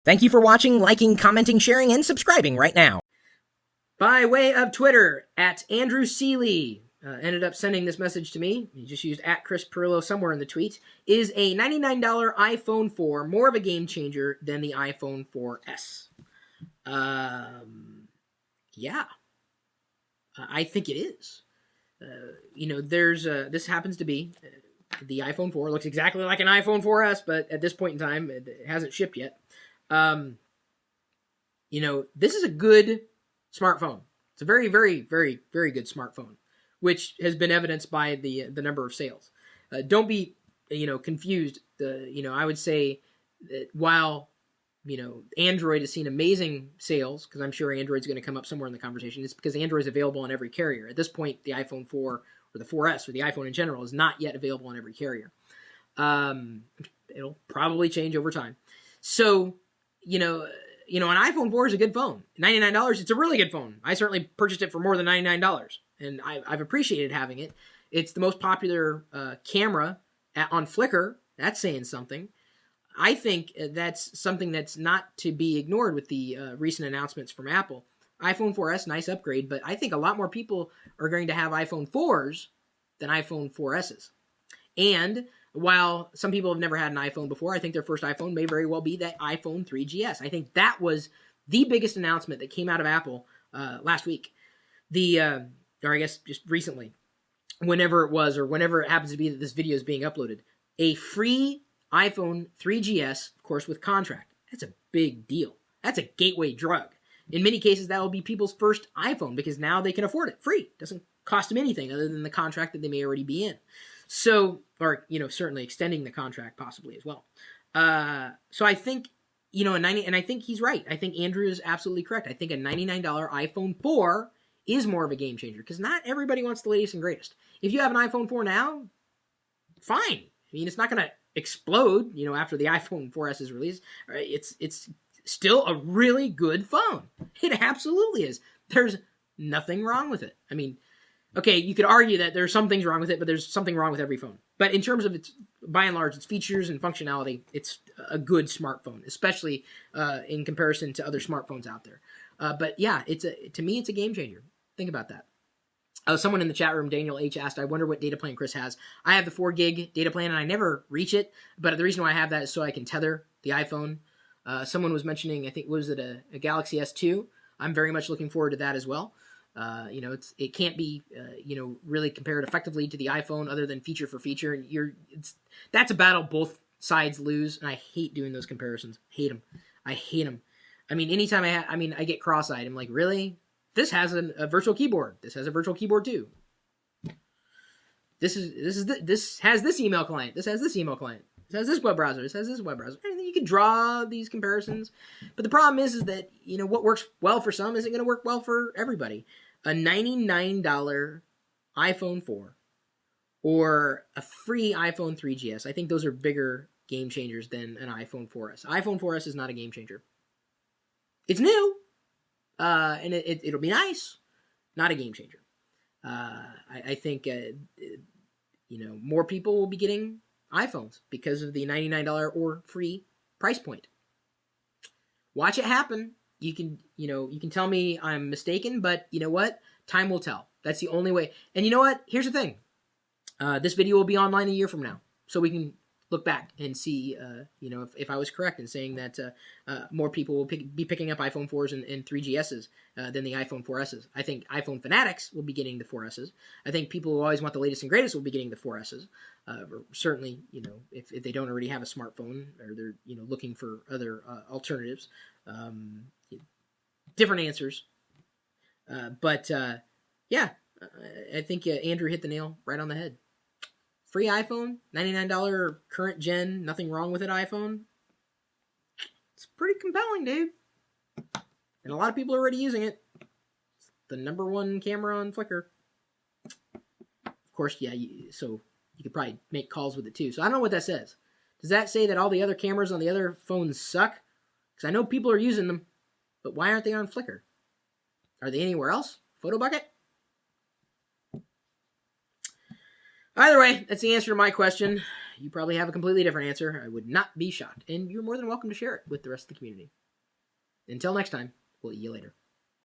Thank you for watching, liking, commenting, sharing, and subscriibing right now. By way of Twitter, at Andrew Seeley, ended up sending this message to me. He just used at Chris Perillo somewhere in the tweet. Is a $99 iPhone 4 more of a game changer than the iPhone 4S? Yeah. I think it is. This happens to be the iPhone 4. Looks exactly like an iPhone 4S, but at this point in time, it hasn't shipped yet. This is a good smartphone. It's a very, very, very, very good smartphone, which has been evidenced by the number of sales. Don't be, confused. I would say that while, Android has seen amazing sales, because I'm sure Android's going to come up somewhere in the conversation, it's because Android is available on every carrier. At this point, the iPhone 4 or the 4S or the iPhone in general is not yet available on every carrier. It'll probably change over time. So, an iPhone 4 is a good phone. $99, it's a really good phone. I certainly purchased it for more than $99, and I've appreciated having it. It's the most popular camera on Flickr. That's saying something. I think that's something that's not to be ignored with the recent announcements from Apple. iPhone 4S, nice upgrade, but I think a lot more people are going to have iPhone 4s than iPhone 4Ss. And while some people have never had an iPhone before, I think their first iPhone may very well be that iPhone 3GS. I think that was the biggest announcement that came out of Apple last week. Or I guess just recently, whenever it was, or whenever it happens to be that this video is being uploaded. A free iPhone 3GS, of course, with contract. That's a big deal. That's a gateway drug. In many cases, that will be people's first iPhone because now they can afford it free. It doesn't cost them anything other than the contract that they may already be in. So, or, certainly extending the contract possibly as well. So I think, and I think he's right. I think Andrew is absolutely correct. I think a $99 iPhone 4 is more of a game changer because not everybody wants the latest and greatest. If you have an iPhone 4 now, fine. It's not going to explode, after the iPhone 4S is released. It's still a really good phone. It absolutely is. There's nothing wrong with it. Okay, you could argue that there's some things wrong with it, but there's something wrong with every phone. But in terms of its, by and large, its features and functionality, it's a good smartphone, especially in comparison to other smartphones out there. But yeah, to me, it's a game changer. Think about that. Someone in the chat room, Daniel H, asked, I wonder what data plan Chris has. I have the 4 gig data plan, and I never reach it. But the reason why I have that is so I can tether the iPhone. Someone was mentioning, I think, was it a Galaxy S2? I'm very much looking forward to that as well. It can't be, really compared effectively to the iPhone other than feature for feature. And that's a battle both sides lose. And I hate doing those comparisons. I hate them. Anytime I get cross-eyed. I'm like, really? This has a virtual keyboard. This has a virtual keyboard too. This has this email client. This has this email client. This has this web browser. This has this web browser. And you can draw these comparisons. But the problem is that, what works well for some isn't going to work well for everybody. A $99 iPhone 4 or a free iPhone 3GS, I think those are bigger game changers than an iPhone 4S. iPhone 4S is not a game changer. It's new, and it'll be nice, not a game changer. I think, more people will be getting iPhones because of the $99 or free price point. Watch it happen. You can tell me I'm mistaken, but you know what? Time will tell. That's the only way. And you know what? Here's the thing. This video will be online a year from now, so we can look back and see, if I was correct in saying that more people will be picking up iPhone 4s and 3GSs than the iPhone 4Ss. I think iPhone fanatics will be getting the 4Ss. I think people who always want the latest and greatest will be getting the 4Ss. Certainly, if they don't already have a smartphone or they're, looking for other alternatives. Different answers. Yeah, I think Andrew hit the nail right on the head. Free iPhone, $99 current gen, nothing wrong with it iPhone. It's pretty compelling, dude. And a lot of people are already using it. It's the #1 camera on Flickr. Of course, yeah, so you could probably make calls with it too. So I don't know what that says. Does that say that all the other cameras on the other phones suck? Because I know people are using them, but why aren't they on Flickr? Are they anywhere else? PhotoBucket? Either way, that's the answer to my question. you probably have a completely different answer. I would not be shocked. And you're more than welcome to share it with the rest of the community. Until next time, we'll see you later.